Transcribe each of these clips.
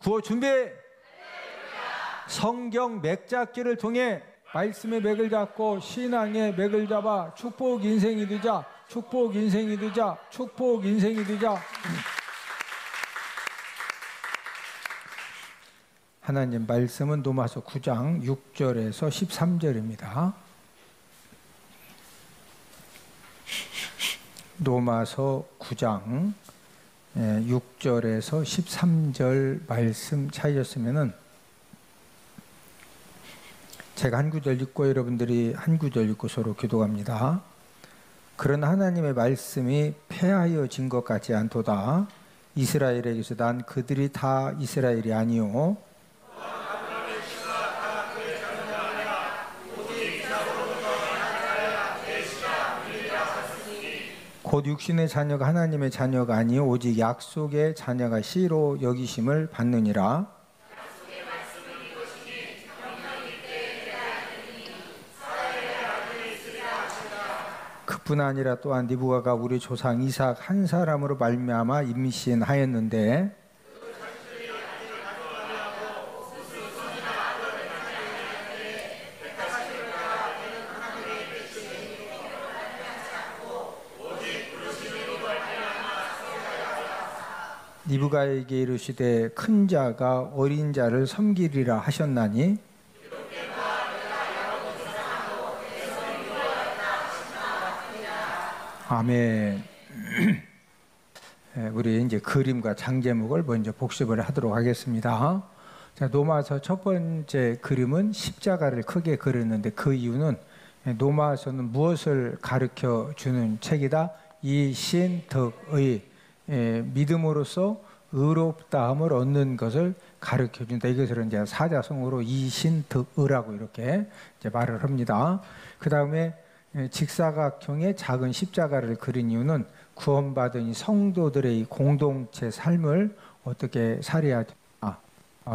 구호 준비! 성경 맥잡기를 통해 말씀의 맥을 잡고 신앙의 맥을 잡아 축복 인생이 되자, 축복 인생이 되자, 축복 인생이 되자. 하나님 말씀은 로마서 9장 6절에서 13절입니다. 로마서 9장 6절에서 13절 말씀 찾으셨으면은 제가 한 구절 읽고 여러분들이 한 구절 읽고 서로 기도합니다. 그러나 하나님의 말씀이 폐하여진 것 같지 않도다. 이스라엘에게서 난 그들이 다 이스라엘이 아니요 곧 육신의 자녀가 하나님의 자녀가 아니요 오직 약속의 자녀가 씨로 여기심을 받느니라. 그뿐 아니라 또한 리브가가 우리 조상 이삭 한 사람으로 말미암아 임신하였는데 리브가에게 이르시되 큰 자가 어린 자를 섬기리라 하셨나니 아멘. 우리 이제 그림과 장제목을 먼저 복습을 하도록 하겠습니다. 자, 로마서 첫 번째 그림은 십자가를 크게 그렸는데 그 이유는 로마서는 무엇을 가르쳐 주는 책이다? 이신덕의 믿음으로써 의롭다함을 얻는 것을 가르쳐 준다. 이것을 이제 사자성어로 이신덕의라고 이렇게 이제 말을 합니다. 그 다음에 직사각형의 작은 십자가를 그린 이유는 구원받은 이 성도들의 이 공동체 삶을 어떻게 살아야 되나,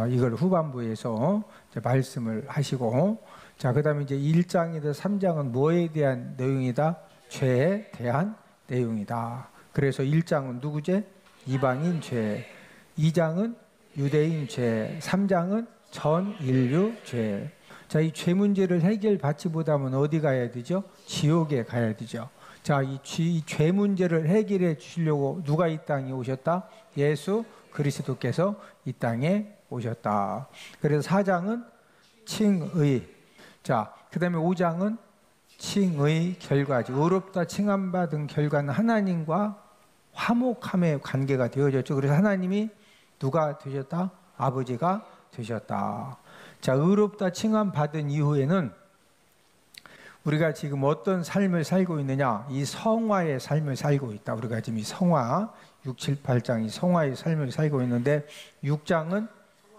이걸 후반부에서 이제 말씀을 하시고, 자, 그 다음에 이제 1장이든 3장은 뭐에 대한 내용이다? 죄에 대한 내용이다. 그래서 1장은 누구죄? 이방인 죄. 2장은 유대인 죄. 3장은 전 인류 죄. 자, 이 죄 문제를 해결받지 못하면 어디 가야 되죠? 지옥에 가야 되죠. 자, 이 죄 문제를 해결해 주시려고 누가 이 땅에 오셨다? 예수 그리스도께서 이 땅에 오셨다. 그래서 4장은 칭의. 자, 그 다음에 5장은 칭의 결과지. 의롭다 칭함받은 결과는 하나님과 화목함의 관계가 되어졌죠. 그래서 하나님이 누가 되셨다? 아버지가 되셨다. 자, 의롭다 칭함받은 이후에는 우리가 지금 어떤 삶을 살고 있느냐? 이 성화의 삶을 살고 있다. 우리가 지금 이 성화 6, 7, 8장 이 성화의 삶을 살고 있는데 6장은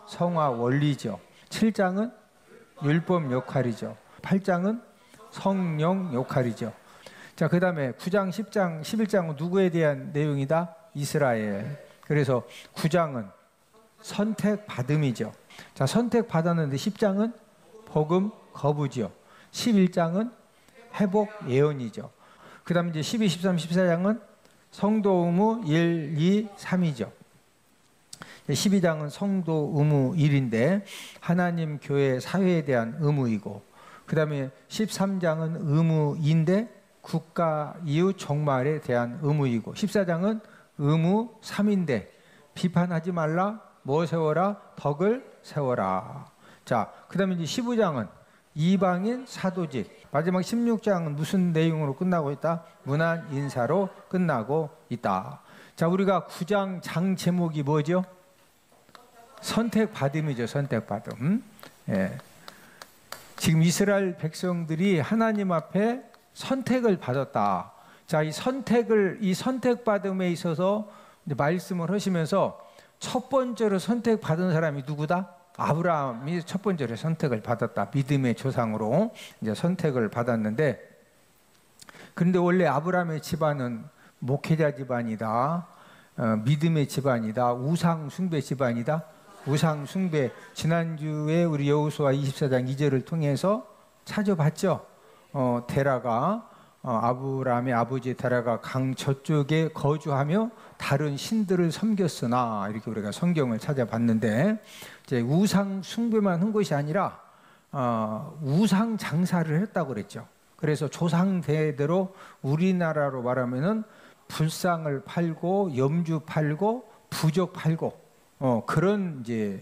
성화 원리죠. 7장은 율법 역할이죠. 8장은 성령 역할이죠. 자, 그 다음에 9장, 10장, 11장은 누구에 대한 내용이다? 이스라엘. 그래서 9장은 선택받음이죠. 자, 선택받았는데 10장은 복음 거부죠. 11장은 회복 예언이죠. 그 다음에 이제 12, 13, 14장은 성도 의무 1, 2, 3이죠. 12장은 성도 의무 1인데 하나님 교회 사회에 대한 의무이고, 그 다음에 13장은 의무 2인데 국가 이후 종말에 대한 의무이고, 14장은 의무 3인데 비판하지 말라, 뭐 세워라? 덕을 세워라. 자, 그 다음에 이제 15장은 이방인 사도직. 마지막 16장은 무슨 내용으로 끝나고 있다? 문안 인사로 끝나고 있다. 자, 우리가 9장 장 제목이 뭐죠? 선택받음이죠. 선택받음. 예. 지금 이스라엘 백성들이 하나님 앞에 선택을 받았다. 자, 이 선택받음에 있어서 말씀을 하시면서 첫 번째로 선택받은 사람이 누구다? 아브라함이 첫 번째로 선택을 받았다. 믿음의 조상으로 이제 선택을 받았는데, 그런데 원래 아브라함의 집안은 목회자 집안이다. 믿음의 집안이다. 우상 숭배 집안이다. 우상 숭배. 지난주에 우리 여호수아 24장 2절을 통해서 찾아봤죠. 데라가 아브라함의 아버지 데라가 강 저쪽에 거주하며 다른 신들을 섬겼으나, 이렇게 우리가 성경을 찾아봤는데, 이제 우상 숭배만 한 것이 아니라 우상 장사를 했다고 그랬죠. 그래서 조상대대로 우리나라로 말하면은 불상을 팔고 염주 팔고 부적 팔고 그런 이제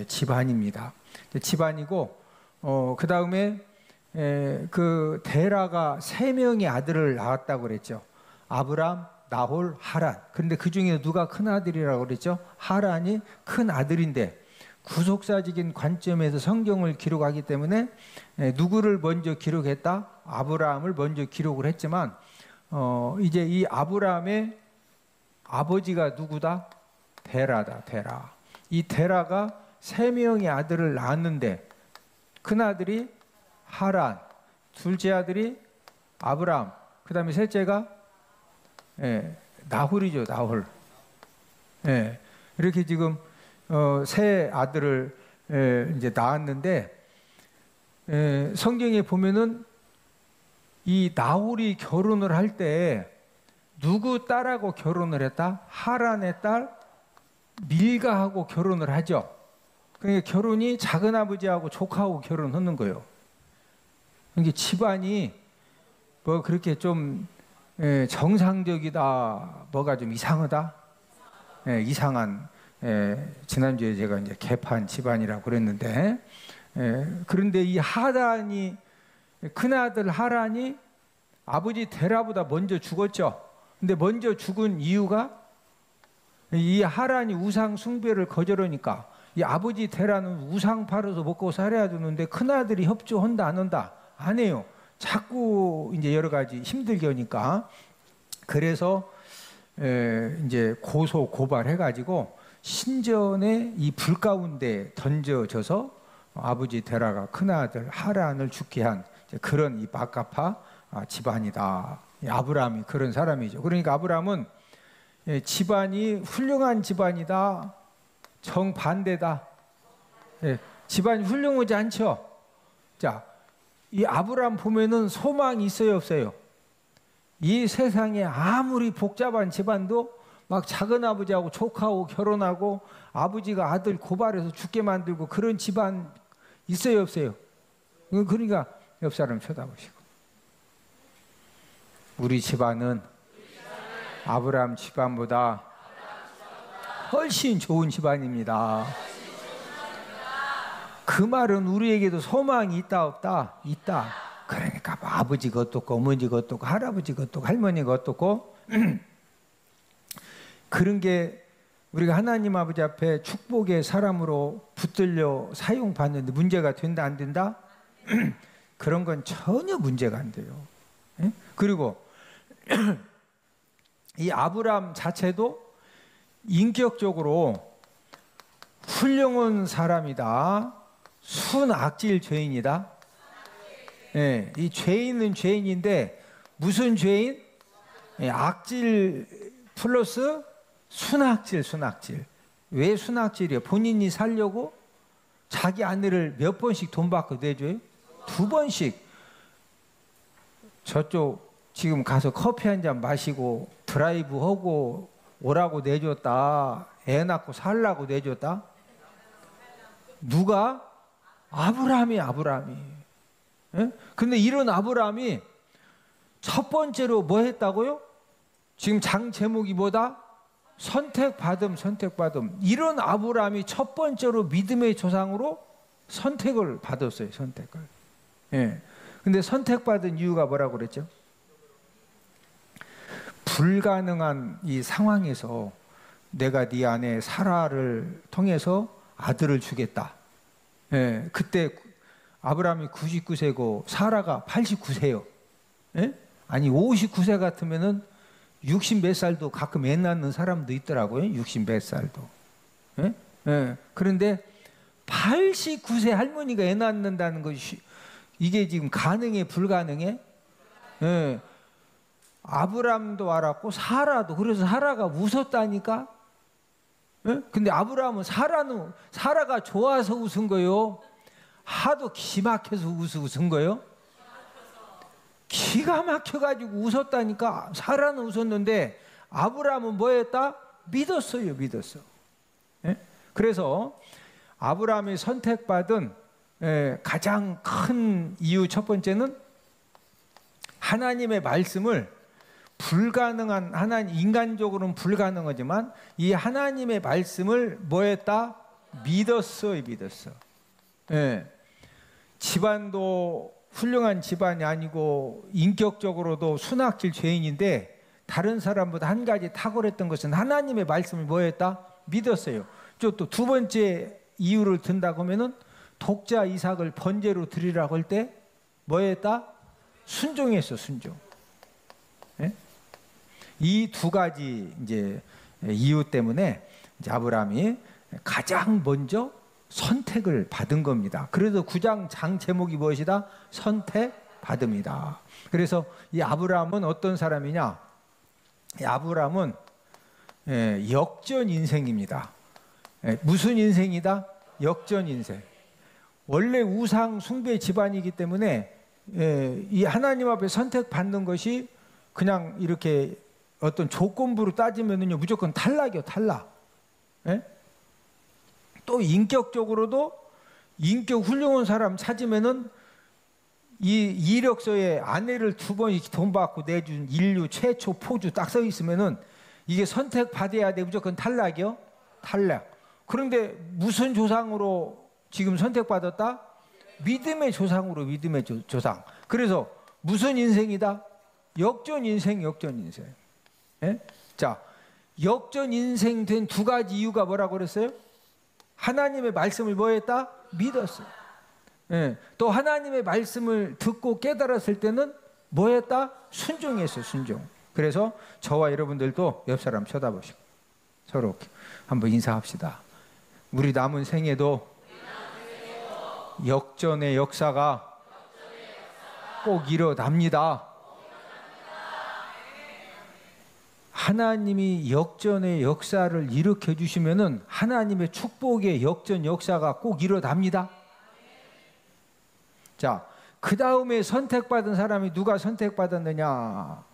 집안입니다. 집안이고, 그 다음에 그 데라가 3명의 아들을 낳았다고 그랬죠. 아브람, 나홀, 하란. 그런데 그 중에 누가 큰 아들이라고 그랬죠? 하란이 큰 아들인데, 구속사적인 관점에서 성경을 기록하기 때문에 누구를 먼저 기록했다? 아브라함을 먼저 기록을 했지만, 이제 이 아브라함의 아버지가 누구다? 데라다, 데라. 이 데라가 3명의 아들을 낳았는데, 큰 아들이 하란, 둘째 아들이 아브람, 그 다음에 셋째가 나홀이죠, 나홀. 이렇게 지금 세 아들을 이제 낳았는데, 성경에 보면은 이 나홀이 결혼을 할 때 누구 딸하고 결혼을 했다? 하란의 딸 밀가하고 결혼을 하죠. 그러니까 결혼이 작은아버지하고 조카하고 결혼하는 거예요. 그러니까 집안이 뭐 그렇게 좀 정상적이다, 뭐가 좀 이상하다, 이상한, 지난주에 제가 이제 개판 집안이라고 그랬는데, 그런데 이 하란이, 큰아들 하란이 아버지 데라보다 먼저 죽었죠. 근데 먼저 죽은 이유가 이 하란이 우상 숭배를 거절하니까 이 아버지 데라는 우상 팔아서 먹고 살아야 되는데 큰아들이 협조한다 안 한다? 안 해요. 자꾸 이제 여러 가지 힘들게 하니까. 그래서 이제 고소 고발해가지고 신전에 이 불 가운데 던져져서 아버지 데라가 큰아들 하란을 죽게 한 그런 이 마카파 집안이다. 아브라함이 그런 사람이죠. 그러니까 아브라함은 집안이 훌륭한 집안이다, 정반대다. 집안이 훌륭하지 않죠. 자, 이 아브라함 보면은 소망이 있어요, 없어요? 이 세상에 아무리 복잡한 집안도 막 작은아버지하고 조카하고 결혼하고 아버지가 아들 고발해서 죽게 만들고 그런 집안 있어요, 없어요? 그러니까 옆 사람 쳐다보시고, 우리 집안은 아브라함 집안보다 훨씬 좋은 집안입니다. 그 말은 우리에게도 소망이 있다 없다? 있다. 그러니까 뭐 아버지 것도 없고 어머니 것도 없고 할아버지 것도 없고 할머니 것도 없고 그런 게 우리가 하나님 아버지 앞에 축복의 사람으로 붙들려 사용받는데 문제가 된다 안 된다? 그런 건 전혀 문제가 안 돼요. 그리고 이 아브람 자체도 인격적으로 훌륭한 사람이다. 순악질 죄인이다. 이 죄인은 죄인인데 무슨 죄인? 악질 플러스 순악질, 순악질. 왜 순악질이에요? 본인이 살려고 자기 아내를 몇 번씩 돈 받고 내줘요? 2번씩. 저쪽 지금 가서 커피 한 잔 마시고 드라이브 하고 오라고 내줬다. 애 낳고 살라고 내줬다. 누가? 아브라함이, 아브라함이. 근데 이런 아브라함이 첫 번째로 뭐 했다고요? 지금 장 제목이 뭐다? 선택받음, 선택받음. 이런 아브라함이 첫 번째로 믿음의 조상으로 선택을 받았어요, 선택을. 근데 선택받은 이유가 뭐라고 그랬죠? 불가능한 이 상황에서 내가 네 아내 사라를 통해서 아들을 주겠다. 그때 아브라함이 99세고 사라가 89세요. 아니 59세 같으면은 60 몇 살도 가끔 애 낳는 사람도 있더라고요. 60 몇 살도. 그런데 89세 할머니가 애 낳는다는 것이 이게 지금 가능해, 불가능해? 아브람도 알았고 사라도. 그래서 사라가 웃었다니까. 근데 아브라함은 사라가 좋아서 웃은 거요? 하도 기막혀서 웃은 거요? 기가 막혀가지고 웃었다니까. 사라는 웃었는데 아브라함은 뭐했다? 믿었어요. 믿었어. 예? 그래서 아브라함이 선택받은 가장 큰 이유 첫 번째는 하나님의 말씀을 불가능한, 인간적으로는 불가능하지만 이 하나님의 말씀을 뭐했다? 믿었어요. 믿었어. 예. 집안도 훌륭한 집안이 아니고 인격적으로도 순학질 죄인인데 다른 사람보다 한 가지 탁월했던 것은 하나님의 말씀을 뭐했다? 믿었어요. 또 두 번째 이유를 든다고 하면은 독자 이삭을 번제로 드리라고 할 때 뭐했다? 순종했어. 순종. 예? 이 두 가지 이제 이유 때문에 이제 아브라함이 가장 먼저 선택을 받은 겁니다. 그래서 9장 장 제목이 무엇이다? 선택받음이다. 그래서 이 아브라함은 어떤 사람이냐? 이 아브라함은 역전 인생입니다. 무슨 인생이다? 역전 인생. 원래 우상 숭배 집안이기 때문에 이 하나님 앞에 선택받는 것이 그냥 이렇게 어떤 조건부로 따지면은요 무조건 탈락이요. 탈락. 또 인격적으로도 인격 훌륭한 사람 찾으면은 이 이력서에 아내를 2번 돈 받고 내준 인류 최초 포주 딱 써 있으면은 이게 선택받아야 돼. 무조건 탈락이요. 탈락. 그런데 무슨 조상으로 지금 선택받았다? 믿음의 조상으로. 믿음의 조상. 그래서 무슨 인생이다? 역전 인생. 역전 인생. 예? 자, 역전 인생 된 두 가지 이유가 뭐라고 그랬어요? 하나님의 말씀을 뭐했다? 믿었어요. 예. 또 하나님의 말씀을 듣고 깨달았을 때는 뭐했다? 순종했어요. 순종. 그래서 저와 여러분들도 옆 사람 쳐다보시고 서로 한번 인사합시다. 우리 남은 생에도 역전의 역사가 꼭 일어납니다. 하나님이 역전의 역사를 일으켜 주시면은 하나님의 축복의 역전 역사가 꼭 일어납니다. 자, 그 다음에 선택받은 사람이 누가 선택받았느냐?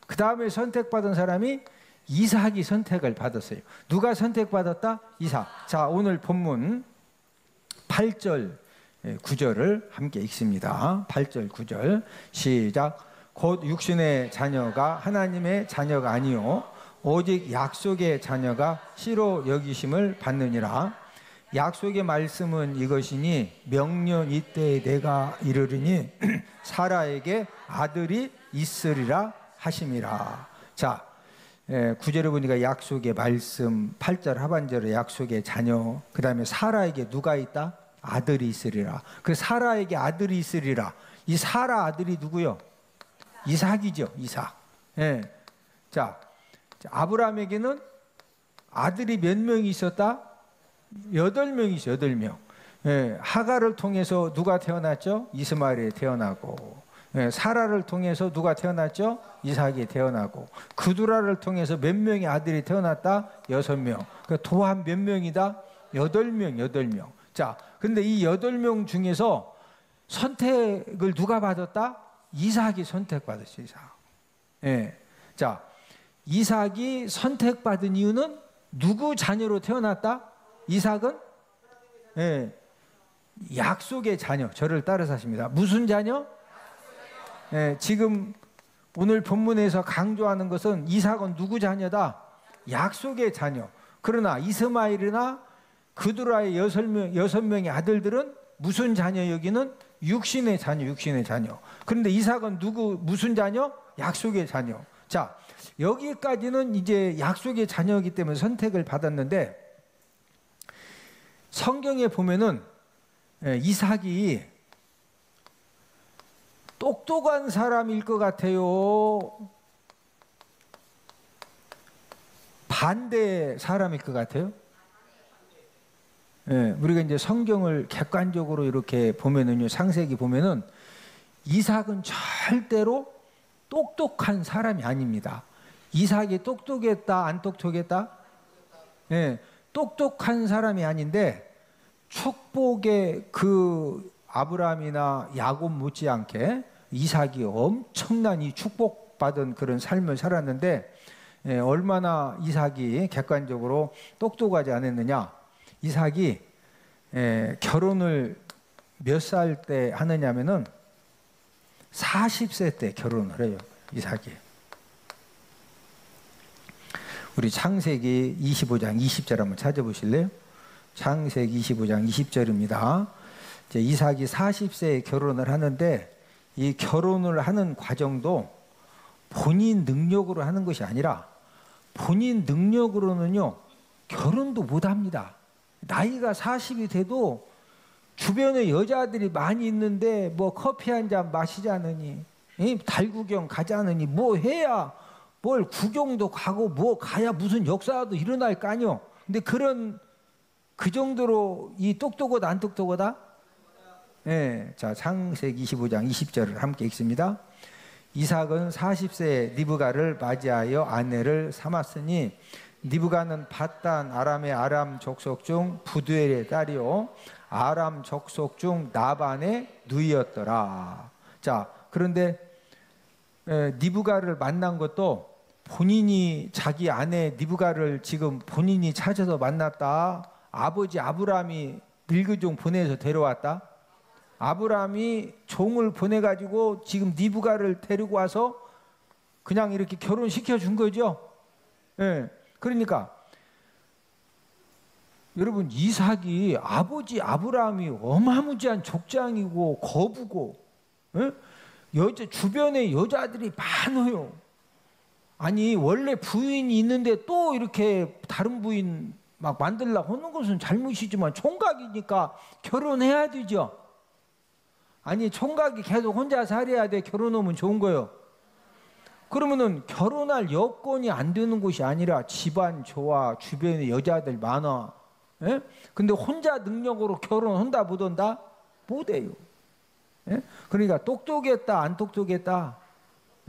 그 다음에 선택받은 사람이 이삭이 선택을 받았어요. 누가 선택받았다? 이삭. 자, 오늘 본문 8절 9절을 함께 읽습니다. 8절 9절 시작. 곧 육신의 자녀가 하나님의 자녀가 아니요 오직 약속의 자녀가 씨로 여기심을 받느니라. 약속의 말씀은 이것이니 명년 이때에 내가 이르리니 사라에게 아들이 있으리라 하심이라. 자, 9절에 보니까 약속의 말씀, 8절 하반절에 약속의 자녀, 그 다음에 사라에게 누가 있다? 아들이 있으리라. 그 사라에게 아들이 있으리라. 이 사라 아들이 누구요? 이삭이죠. 이삭. 예. 자, 아브라함에게는 아들이 몇 명이 있었다? 8명이 있어요. 8명. 예. 하가를 통해서 누가 태어났죠? 이스마엘이 태어나고, 예. 사라를 통해서 누가 태어났죠? 이삭이 태어나고, 그두라를 통해서 몇 명의 아들이 태어났다? 6명. 그 도한 몇 명이다? 8명. 8명. 자, 근데 이 8명 중에서 선택을 누가 받았다? 이삭이 선택받았어요. 이삭. 예. 자, 이삭이 선택받은 이유는 누구 자녀로 태어났다? 이삭은 예. 약속의 자녀. 저를 따라서 하십니다. 무슨 자녀? 예. 지금 오늘 본문에서 강조하는 것은 이삭은 누구 자녀다? 약속의 자녀. 그러나 이스마엘이나 그두라의 6명의 아들들은 무슨 자녀? 여기는 육신의 자녀. 육신의 자녀. 그런데 이삭은 무슨 자녀? 약속의 자녀. 자, 여기까지는 이제 약속의 자녀이기 때문에 선택을 받았는데 성경에 보면은 이삭이 똑똑한 사람일 것 같아요? 반대 사람일 것 같아요? 예, 우리가 이제 성경을 객관적으로 이렇게 보면은요, 창세기 보면은 이삭은 절대로 똑똑한 사람이 아닙니다. 이삭이 똑똑했다, 안 똑똑했다? 예, 똑똑한 사람이 아닌데 축복의 그 아브라함이나 야곱 못지않게 이삭이 엄청난 이 축복받은 그런 삶을 살았는데 얼마나 이삭이 객관적으로 똑똑하지 않았느냐. 이삭이 결혼을 몇 살 때 하느냐면은 40세 때 결혼을 해요. 이삭이. 우리 창세기 25장 20절 한번 찾아보실래요? 창세기 25장 20절입니다. 이삭이 40세에 결혼을 하는데 이 결혼을 하는 과정도 본인 능력으로 하는 것이 아니라 본인 능력으로는요 결혼도 못합니다. 나이가 40이 돼도 주변에 여자들이 많이 있는데 뭐 커피 한 잔 마시자느니 달 구경 가자느니 뭐 해야 뭘 구경도 가고 뭐 가야 무슨 역사도 일어날 거 아니요. 근데 그 정도로 이 똑똑하다 안 똑똑하다? 네, 자 창세기 25장 20절을 함께 읽습니다. 이삭은 40세에 리브가를 맞이하여 아내를 삼았으니 리브가는 밧단 아람의 아람 족속 중 부두엘의 딸이요 아람 족속 중 나반의 누이였더라. 자 그런데 리브가를 만난 것도 본인이 자기 아내 리브가를 지금 본인이 찾아서 만났다. 아버지 아브라함이 밀그종 보내서 데려왔다. 아브라함이 종을 보내가지고 지금 리브가를 데리고 와서 그냥 이렇게 결혼시켜 준 거죠. 예. 그러니까 여러분 이삭이 아버지 아브라함이 어마무지한 족장이고 거부고 주변에 여자들이 많아요. 아니 원래 부인이 있는데 또 이렇게 다른 부인 막 만들려고 하는 것은 잘못이지만 총각이니까 결혼해야 되죠. 아니 총각이 계속 혼자 살아야 돼. 결혼하면 좋은 거예요. 그러면은 결혼할 여건이 안 되는 곳이 아니라 집안 좋아 주변에 여자들 많아. 예? 근데 혼자 능력으로 결혼한다 못한다? 못해요. 예? 그러니까 똑똑했다 안 똑똑했다?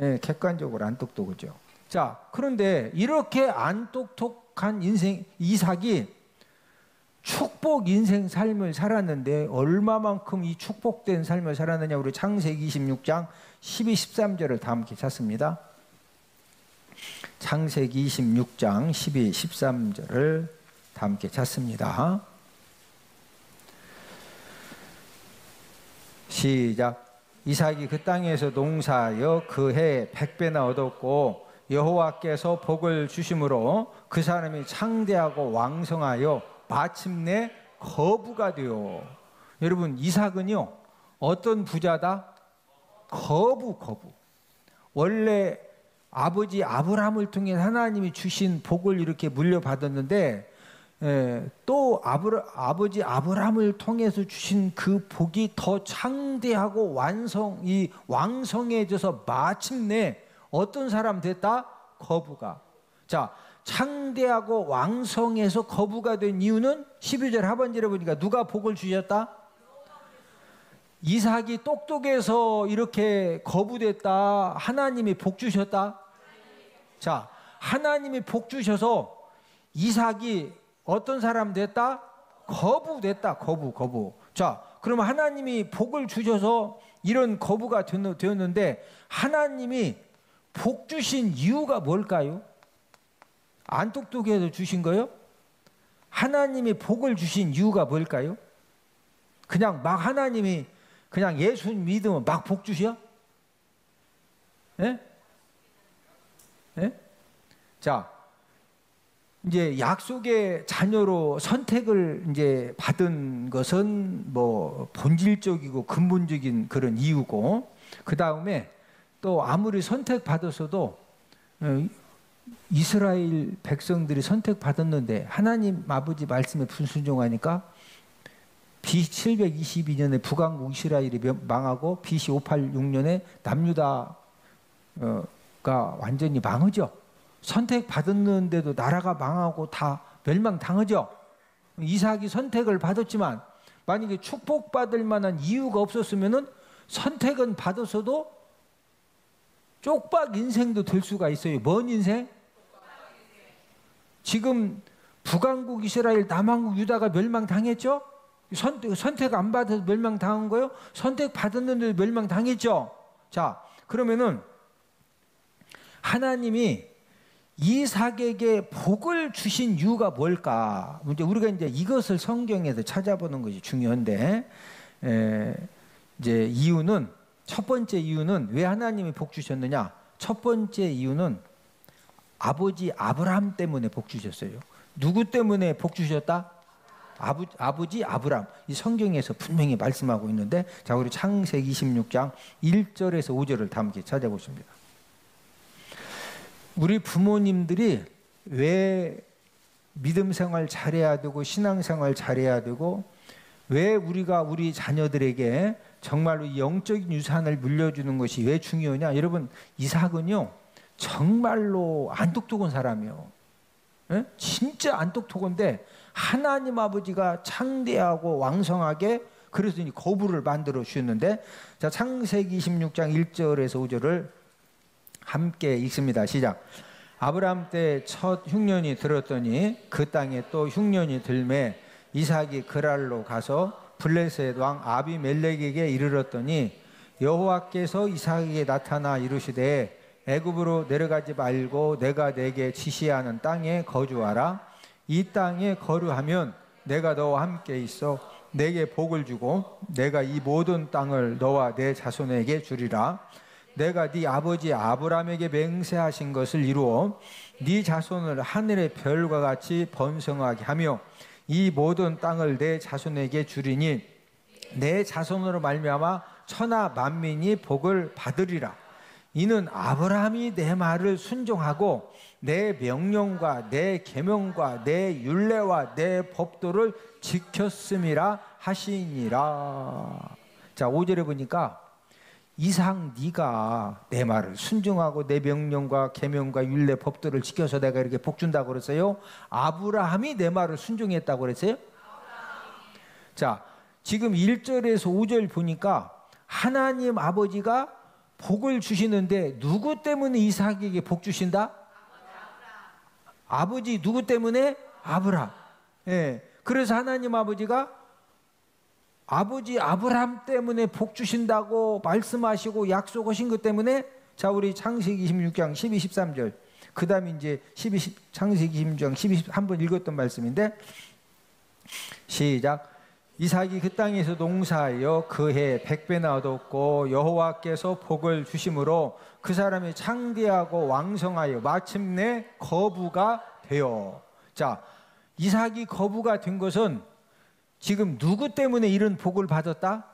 예, 객관적으로 안 똑똑하죠. 자 그런데 이렇게 안 똑똑한 인생 이삭이 축복 인생 삶을 살았는데 얼마만큼 이 축복된 삶을 살았느냐. 우리 창세기 26장 12, 13절을 다 함께 찾습니다. 창세기 26장 12, 13절을 다 함께 찾습니다. 시작. 이삭이 그 땅에서 농사하여 그 해 100배나 얻었고 여호와께서 복을 주심으로 그 사람이 창대하고 왕성하여 마침내 거부가 되어. 여러분 이삭은요 어떤 부자다? 거부. 원래 아버지 아브라함을 통해 하나님이 주신 복을 이렇게 물려받았는데 또 아버지 아브라함을 통해서 주신 그 복이 더 창대하고 왕성해져서 마침내 어떤 사람 됐다? 거부가. 자 창대하고 왕성해서 거부가 된 이유는 12절 하반절에 보니까 누가 복을 주셨다? 이삭이 똑똑해서 이렇게 거부됐다? 하나님이 복 주셨다? 자 하나님이 복 주셔서 이삭이 어떤 사람 됐다? 거부됐다. 거부. 자 그럼 하나님이 복을 주셔서 이런 거부가 되었는데 하나님이 복 주신 이유가 뭘까요? 안 똑똑해서 주신 거요? 하나님이 복을 주신 이유가 뭘까요? 그냥 막 하나님이 그냥 예수 믿으면 막 복 주셔? 예? 예? 자, 이제 약속의 자녀로 선택을 이제 받은 것은 뭐 본질적이고 근본적인 그런 이유고, 그 다음에 또 아무리 선택받았어도 이스라엘 백성들이 선택받았는데 하나님 아버지 말씀에 불순종하니까 BC 722년에 북왕국 이스라엘이 망하고 BC 586년에 남유다가 완전히 망하죠. 선택받았는데도 나라가 망하고 다 멸망당하죠. 이삭이 선택을 받았지만 만약에 축복받을 만한 이유가 없었으면은 선택은 받았어도 쪽박 인생도 될 수가 있어요. 뭔 인생? 지금 북왕국 이스라엘, 남왕국 유다가 멸망당했죠? 선택 안 받아서 멸망당한 거예요? 선택 받았는데도 멸망당했죠? 자, 그러면은 하나님이 이삭에게 복을 주신 이유가 뭘까? 우리가 이제 이것을 성경에서 찾아보는 것이 중요한데, 이제 이유는, 첫 번째 이유는 왜 하나님이 복 주셨느냐? 첫 번째 이유는 아버지 아브라함 때문에 복 주셨어요. 누구 때문에 복 주셨다? 아버지 아브라함. 이 성경에서 분명히 말씀하고 있는데, 자, 우리 창세기 26장 1절에서 5절을 다 함께 찾아보십니다. 우리 부모님들이 왜 믿음 생활 잘해야 되고 신앙 생활 잘해야 되고 왜 우리가 우리 자녀들에게 정말로 영적인 유산을 물려주는 것이 왜 중요하냐? 여러분, 이삭은요 정말로 안 똑똑한 사람이에요. 에? 진짜 안 똑똑한데 하나님 아버지가 창대하고 왕성하게 그래서 이 거부를 만들어 주셨는데, 자, 창세기 26장 1절에서 5절을 함께 읽습니다. 시작. 아브라함 때 첫 흉년이 들었더니 그 땅에 또 흉년이 들매 이삭이 그랄로 가서 블레셋 왕 아비멜렉에게 이르렀더니 여호와께서 이삭에게 나타나 이르시되 애굽으로 내려가지 말고 내가 내게 지시하는 땅에 거주하라. 이 땅에 거류하면 내가 너와 함께 있어 내게 복을 주고 내가 이 모든 땅을 너와 내 자손에게 주리라. 내가 네 아버지 아브라함에게 맹세하신 것을 이루어 네 자손을 하늘의 별과 같이 번성하게 하며 이 모든 땅을 내 자손에게 주리니 내 자손으로 말미암아 천하 만민이 복을 받으리라. 이는 아브라함이 내 말을 순종하고 내 명령과 내 계명과 내 율례와 내 법도를 지켰음이라 하시니라. 자, 5절에 보니까 이삭 네가 내 말을 순종하고 내 명령과 계명과 율례 법도를 지켜서 내가 이렇게 복 준다고 그랬어요? 아브라함이 내 말을 순종했다고 그랬어요? 자, 지금 1절에서 5절 보니까 하나님 아버지가 복을 주시는데 누구 때문에 이삭에게 복 주신다? 아버지 누구 때문에? 아브라함. 예. 그래서 하나님 아버지가 아버지 아브라함 때문에 복 주신다고 말씀하시고 약속하신 것 때문에, 자, 우리 창세기 26장 12, 13절 그 다음에 이제 창세기 26장 12, 한번 읽었던 말씀인데 시작. 이삭이 그 땅에서 농사하여 그 해 100배나 얻었고 여호와께서 복을 주심으로 그 사람이 창대하고 왕성하여 마침내 거부가 되어. 자, 이삭이 거부가 된 것은 지금 누구 때문에 이런 복을 받았다?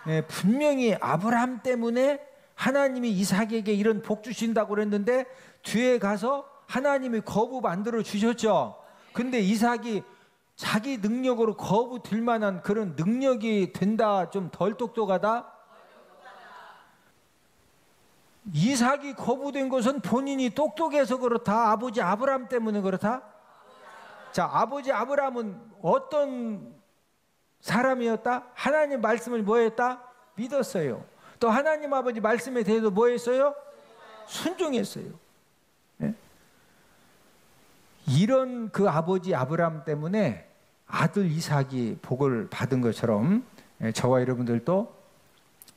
네, 분명히 아브라함 때문에 하나님이 이삭에게 이런 복 주신다고 그랬는데 뒤에 가서 하나님이 거부 만들어 주셨죠. 근데 이삭이 자기 능력으로 거부 될 만한 그런 능력이 된다, 좀 덜 똑똑하다? 이삭이 거부된 것은 본인이 똑똑해서 그렇다? 아버지 아브라함 때문에 그렇다? 자, 아버지 아브라함은 어떤 사람이었다? 하나님 말씀을 뭐 했다? 믿었어요. 또 하나님 아버지 말씀에 대해서 뭐 했어요? 순종했어요. 네? 이런 그 아버지 아브라함 때문에 아들 이삭이 복을 받은 것처럼 저와 여러분들도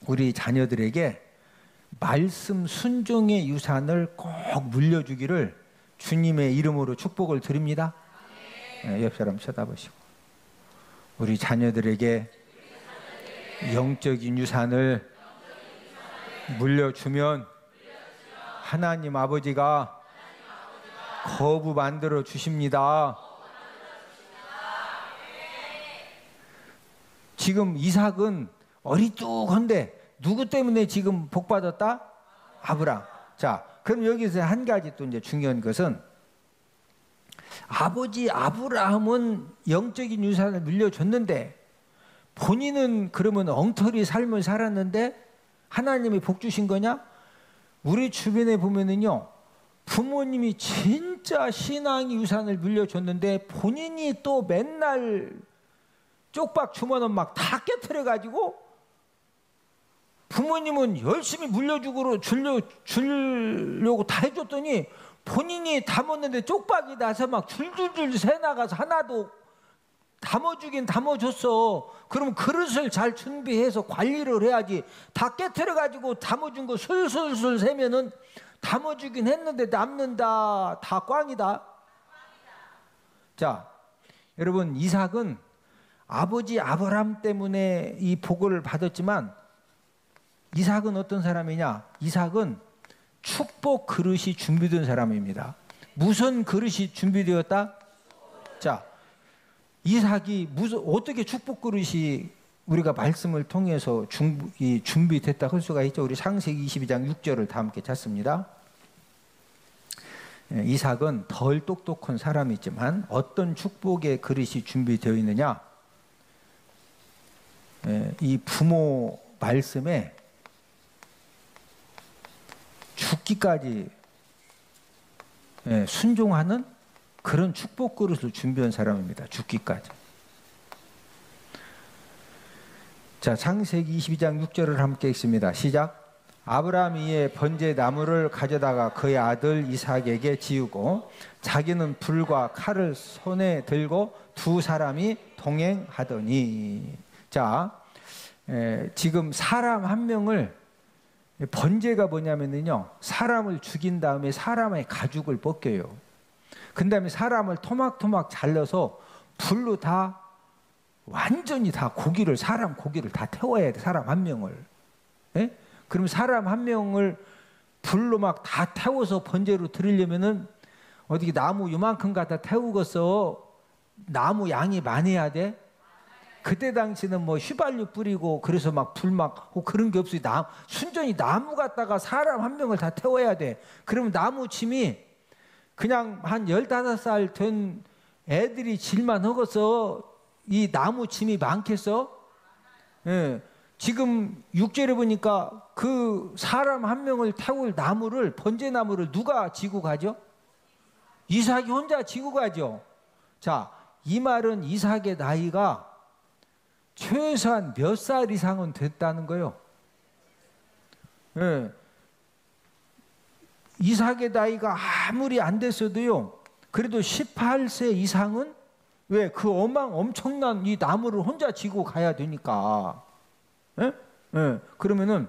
우리 자녀들에게 말씀 순종의 유산을 꼭 물려주기를 주님의 이름으로 축복을 드립니다. 네, 옆 사람 쳐다보시고 우리 자녀들에게 영적인 유산을 물려주면 하나님 아버지가 거부 만들어 주십니다. 지금 이삭은 어리뚝한데 누구 때문에 지금 복 받았다? 아브라함. 자, 그럼 여기서 한 가지 또 이제 중요한 것은 아버지 아브라함은 영적인 유산을 물려줬는데 본인은 그러면 엉터리 삶을 살았는데 하나님이 복 주신 거냐? 우리 주변에 보면은요, 부모님이 진짜 신앙의 유산을 물려줬는데 본인이 또 맨날 쪽박 주머니 막 다 깨트려가지고 부모님은 열심히 물려주고 주려고 다 해줬더니 본인이 다 먹는데 쪽박이 나서 막 줄줄줄 새 나가서 하나도 다 담아주긴 담아줬어. 그럼 그릇을 잘 준비해서 관리를 해야지. 다 깨트려가지고 담아준 거 술술술 세면은 담아주긴 했는데 남는다. 다 꽝이다. 자, 여러분, 이삭은 아버지 아브라함 때문에 이 복을 받았지만, 이삭은 어떤 사람이냐? 이삭은 축복 그릇이 준비된 사람입니다. 무슨 그릇이 준비되었다? 자, 이삭이 어떻게 축복 그릇이 우리가 말씀을 통해서 준비됐다 할 수가 있죠? 우리 창세기 22장 6절을 다 함께 찾습니다. 이삭은 덜 똑똑한 사람이지만 어떤 축복의 그릇이 준비되어 있느냐? 이 부모 말씀에 죽기까지 순종하는 그런 축복 그릇을 준비한 사람입니다. 죽기까지. 자, 창세기 22장 6절을 함께 읽습니다. 시작. 아브라함이 이에 번제 나무를 가져다가 그의 아들 이삭에게 지우고 자기는 불과 칼을 손에 들고 두 사람이 동행하더니. 자, 지금 사람 한 명을, 번제가 뭐냐면요, 사람을 죽인 다음에 사람의 가죽을 벗겨요. 그 다음에 사람을 토막토막 잘라서 불로 다 완전히 다 사람 고기를 다 태워야 돼. 사람 한 명을. 예? 그럼 사람 한 명을 불로 막 다 태워서 번제로 드리려면은 어떻게 나무 요만큼 갖다 태우겠어? 나무 양이 많아야 돼? 그때 당시는 뭐 휘발유 뿌리고 그래서 막 불 막 그런 게 없어요. 순전히 나무 갖다가 사람 한 명을 다 태워야 돼. 그러면 나무 침이 그냥 한 15살 된 애들이 질만 하고서 이 나무 침이 많겠어? 예. 지금 6절에 보니까 그 사람 한 명을 태울 나무를, 번제나무를 누가 지고 가죠? 이삭이 혼자 지고 가죠. 자, 이 말은 이삭의 나이가 최소한 몇 살 이상은 됐다는 거예요. 예. 이삭의 나이가 아무리 안 됐어도요, 그래도 18세 이상은 왜 그 엄청난 이 나무를 혼자 지고 가야 되니까. 예? 예. 그러면은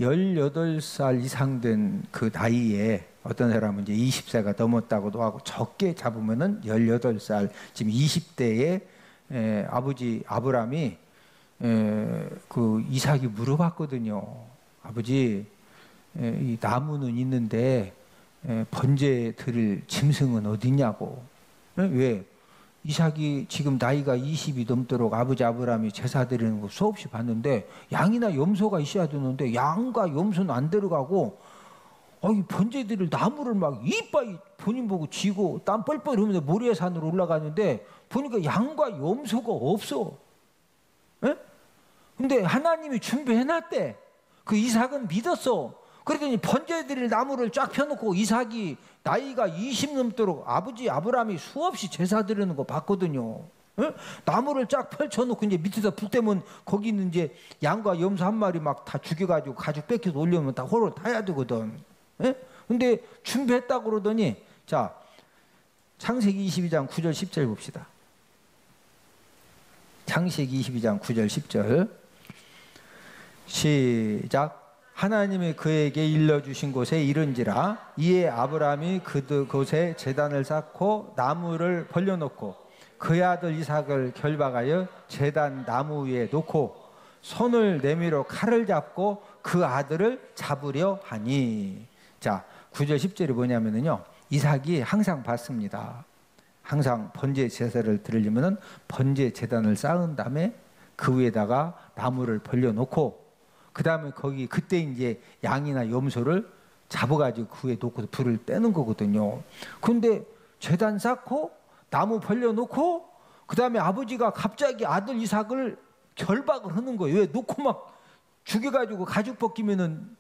18살 이상 된 그 나이에 어떤 사람은 이제 20세가 넘었다고도 하고, 적게 잡으면은 18살, 지금 20대에 아버지 아브라함이 그 이삭이 물어봤거든요. 아버지, 이 나무는 있는데 번제 드릴 짐승은 어디냐고. 왜? 이삭이 지금 나이가 20이 넘도록 아버지 아브라함이 제사 드리는 거 수없이 봤는데 양이나 염소가 있어야 되는데 양과 염소는 안 들어가고, 이 번제 드릴 나무를 막 이빠이 본인 보고 쥐고 땀 뻘뻘 흘리면서 모리아산으로 올라가는데 보니까 양과 염소가 없어. 에? 근데 하나님이 준비해놨대. 그 이삭은 믿었어. 그러더니 번제 드릴 나무를 쫙 펴놓고, 이삭이 나이가 20 넘도록 아버지 아브라함이 수없이 제사 드리는 거 봤거든요. 에? 나무를 쫙 펼쳐놓고 이제 밑에다 불 때면 거기 있는 이제 양과 염소 한 마리 막 다 죽여가지고 가죽 뺏겨서 올려면 다 호를 타야 되거든. 에? 근데 준비했다고 그러더니, 자, 창세기 22장 9절 10절 봅시다. 창세기 22장 9절 10절 시작. 하나님이 그에게 일러주신 곳에 이른지라 이에 아브라함이 그곳에 제단을 쌓고 나무를 벌려놓고 그의 아들 이삭을 결박하여 제단 나무 위에 놓고 손을 내밀어 칼을 잡고 그 아들을 잡으려 하니. 자, 9절 10절이 뭐냐면요, 이삭이 항상 봤습니다. 항상 번제 제사를 드리려면은 번제 제단을 쌓은 다음에 그 위에다가 나무를 벌려놓고, 그 다음에 거기 그때 이제 양이나 염소를 잡아가지고 그 위에 놓고 불을 떼는 거거든요. 근데 제단 쌓고 나무 벌려놓고 그 다음에 아버지가 갑자기 아들 이삭을 결박을 하는 거예요. 왜? 놓고 막 죽여가지고 가죽 벗기면은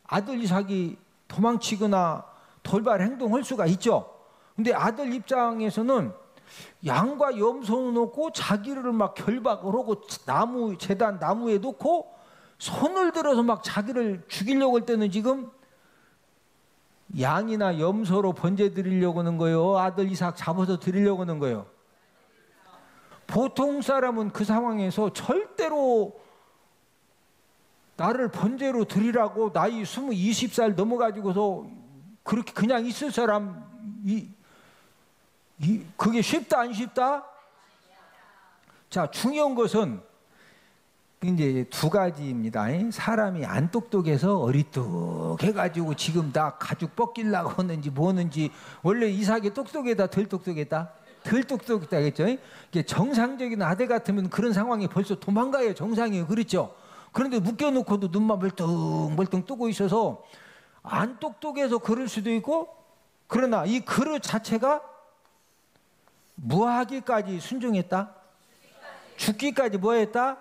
아들 이삭이 도망치거나 돌발 행동할 수가 있죠. 근데 아들 입장에서는 양과 염소는 놓고 자기를 막 결박을 하고 제단 나무에 놓고 손을 들어서 막 자기를 죽이려고 할 때는 지금 양이나 염소로 번제 드리려고 하는 거예요? 아들 이삭 잡아서 드리려고 하는 거예요? 보통 사람은 그 상황에서 절대로 나를 번제로 드리라고 나이 20살 넘어가지고서 그렇게 그냥 있을 사람, 그게 쉽다 안 쉽다? 자, 중요한 것은 이제 두 가지입니다. 사람이 안 똑똑해서 어리뚝해가지고 지금 나 가죽 벗기려고 하는지 뭐는지. 원래 이삭이 똑똑했다 덜 똑똑했다? 덜 똑똑했다겠죠. 이게 정상적인 아들 같으면 그런 상황에 벌써 도망가야 정상이에요. 그렇죠? 그런데 묶여놓고도 눈만 멀뚱멀뚱 뜨고 있어서 안 똑똑해서 그럴 수도 있고, 그러나 이 그릇 자체가 무하기까지 순종했다? 죽기까지 뭐 했다?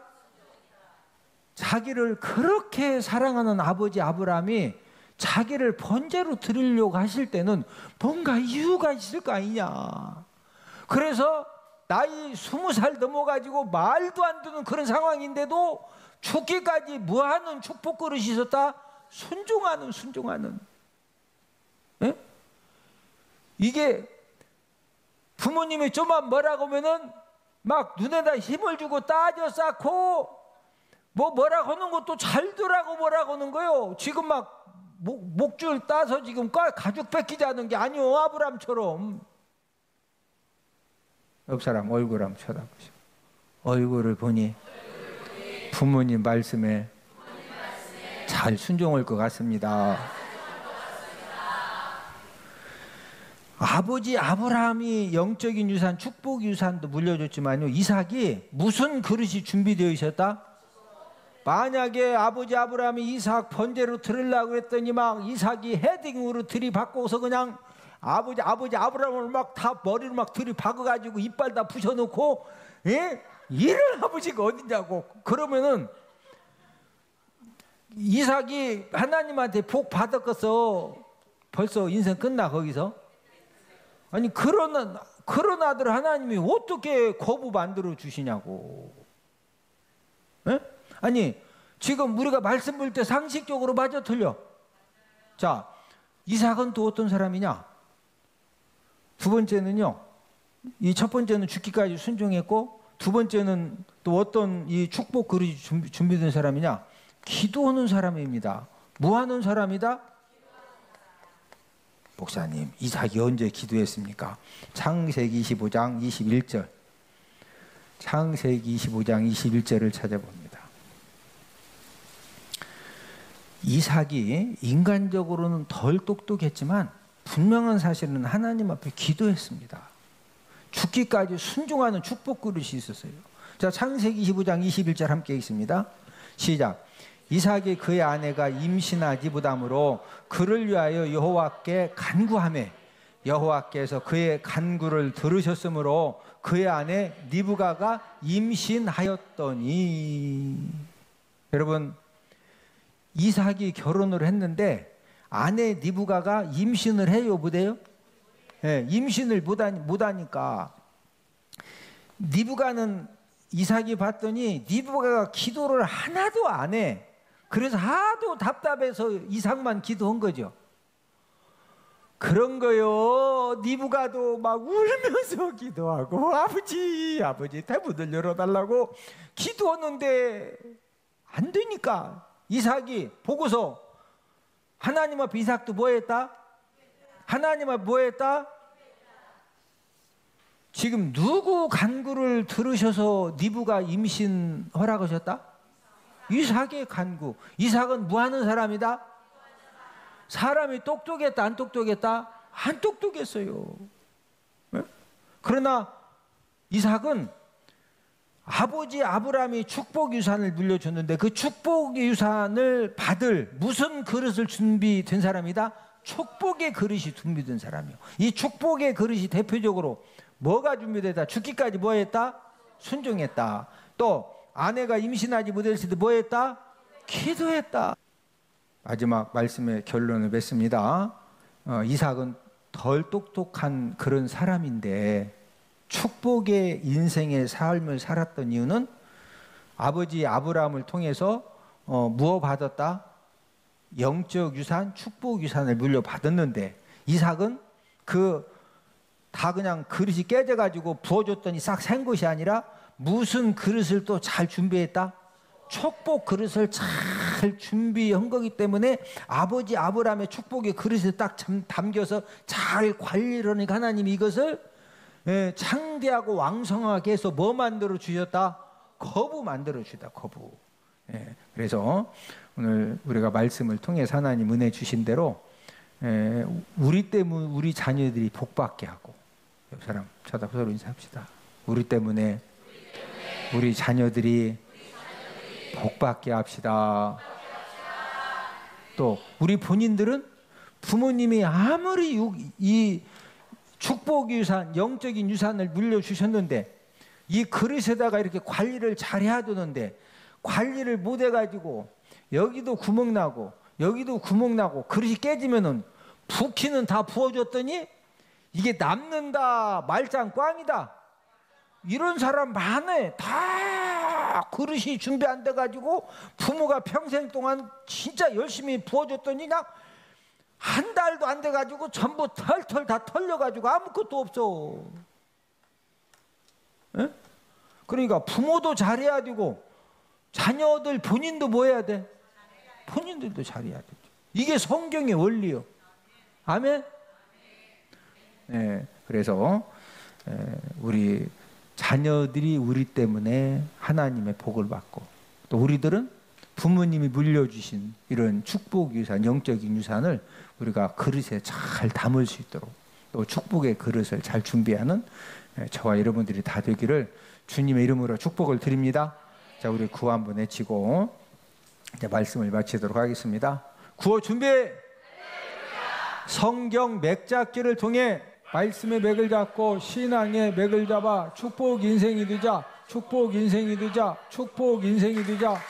자기를 그렇게 사랑하는 아버지 아브라함이 자기를 번제로 드리려고 하실 때는 뭔가 이유가 있을 거 아니냐. 그래서 나이 20살 넘어가지고 말도 안 되는 그런 상황인데도 죽기까지 무한한 축복 그릇이 있었다? 순종하는. 예? 이게 부모님이 좀만 뭐라고 하면은 막 눈에다 힘을 주고 따져 쌓고 뭐라고 하는 것도 잘 두라고 뭐라고 하는 거요. 지금 막 목줄 따서 지금 가죽 뺏기자는 게 아니요. 아브람처럼. 옆 사람 얼굴 한번 쳐다보시오. 얼굴을 보니 부모님 말씀에 잘 순종할 것 같습니다. 아버지 아브라함이 영적인 유산, 축복 유산도 물려줬지만요, 이삭이 무슨 그릇이 준비되어 있었다? 만약에 아버지 아브라함이 이삭 번제로 드리려고 했더니 막 이삭이 헤딩으로 들이박고서 그냥 아버지 아브라함을 막 다 머리를 막 들이박아가지고 이빨 다 부셔놓고, 예? 이런 아버지가 어디냐고. 그러면은 이삭이 하나님한테 복 받았겠어. 벌써 인생 끝나 거기서? 아니 그런 아들 하나님이 어떻게 거부 만들어 주시냐고. 예? 아니 지금 우리가 말씀 볼 때 상식적으로 맞아 틀려. 자, 이삭은 또 어떤 사람이냐? 두 번째는요, 이 첫 번째는 죽기까지 순종했고, 두 번째는 또 어떤 이 축복 그릇이 준비된 사람이냐? 기도하는 사람입니다. 뭐 하는 사람이다? 목사님, 이삭이 언제 기도했습니까? 창세기 25장 21절. 창세기 25장 21절을 찾아봅니다. 이삭이 인간적으로는 덜 똑똑했지만 분명한 사실은 하나님 앞에 기도했습니다. 죽기까지 순종하는 축복 그릇이 있었어요. 자, 창세기 25장 21절 함께 읽습니다. 시작. 이삭이 그의 아내가 임신하지 못함으로 그를 위하여 여호와께 간구하매 여호와께서 그의 간구를 들으셨으므로 그의 아내 리브가가 임신하였더니. 여러분, 이삭이 결혼을 했는데 아내 리브가가 임신을 해요, 못해요? 네, 임신을 못하니까 리브가는 이삭이 봤더니 리브가가 기도를 하나도 안 해. 그래서 하도 답답해서 이삭만 기도한 거죠. 그런 거요. 리브가도 막 울면서 기도하고 아버지 대문을 열어달라고 기도하는데 안 되니까 이삭이 보고서 하나님 앞에 이삭도 뭐 했다? 하나님 앞에 뭐 했다? 지금 누구 간구를 들으셔서 리브가 임신 허락하셨다? 이삭의 간구. 이삭은 뭐 하는 사람이다? 사람이 똑똑했다 안 똑똑했다? 안 똑똑했어요. 네? 그러나 이삭은 아버지 아브라함이 축복 유산을 물려줬는데 그 축복 유산을 받을 무슨 그릇을 준비된 사람이다? 축복의 그릇이 준비된 사람이요. 이 축복의 그릇이 대표적으로 뭐가 준비됐다? 죽기까지 뭐 했다? 순종했다. 또 아내가 임신하지 못했을 때 뭐 했다? 기도했다. 마지막 말씀의 결론을 맺습니다. 이삭은 덜 똑똑한 그런 사람인데 축복의 인생의 삶을 살았던 이유는 아버지 아브라함을 통해서 무엇 받았다? 영적 유산, 축복 유산을 물려받았는데 이삭은 그 다 그냥 그릇이 깨져가지고 부어줬더니 싹 샌 것이 아니라 무슨 그릇을 또 잘 준비했다? 축복 그릇을 잘 준비한 거기 때문에 아버지 아브라함의 축복의 그릇에 딱 담겨서 잘 관리를 하니까 하나님이 이것을 창대하고 왕성하게 해서 뭐 만들어 주셨다? 거부 만들어 주다. 거부. 그래서 오늘 우리가 말씀을 통해서 하나님 은혜 주신 대로 우리 때문에 우리 자녀들이 복받게 하고, 옆 사람 쳐다보고 서로 인사합시다. 우리 때문에 우리 자녀들이 복받게 합시다. 또 우리 본인들은 부모님이 아무리 이 축복 유산, 영적인 유산을 물려주셨는데 이 그릇에다가 이렇게 관리를 잘 해야 되는데 관리를 못 해가지고 여기도 구멍 나고 여기도 구멍 나고 그릇이 깨지면은 부키는 다 부어줬더니 이게 남는다, 말짱 꽝이다, 이런 사람 많아. 다 그릇이 준비 안 돼가지고 부모가 평생 동안 진짜 열심히 부어줬더니 그냥 한 달도 안 돼가지고 전부 털털 다 털려가지고 아무것도 없어. 에? 그러니까 부모도 잘해야 되고 자녀들 본인도 뭐 해야 돼? 본인들도 잘해야 돼. 이게 성경의 원리요. 아멘? 네, 그래서 우리 자녀들이 우리 때문에 하나님의 복을 받고, 또 우리들은 부모님이 물려주신 이런 축복 유산, 영적인 유산을 우리가 그릇에 잘 담을 수 있도록, 또 축복의 그릇을 잘 준비하는 저와 여러분들이 다 되기를 주님의 이름으로 축복을 드립니다. 자, 우리 구호 한번 외치고 이제 말씀을 마치도록 하겠습니다. 구호 준비! 성경 맥잡기를 통해 말씀의 맥을 잡고 신앙의 맥을 잡아 축복 인생이 되자, 축복 인생이 되자, 축복 인생이 되자.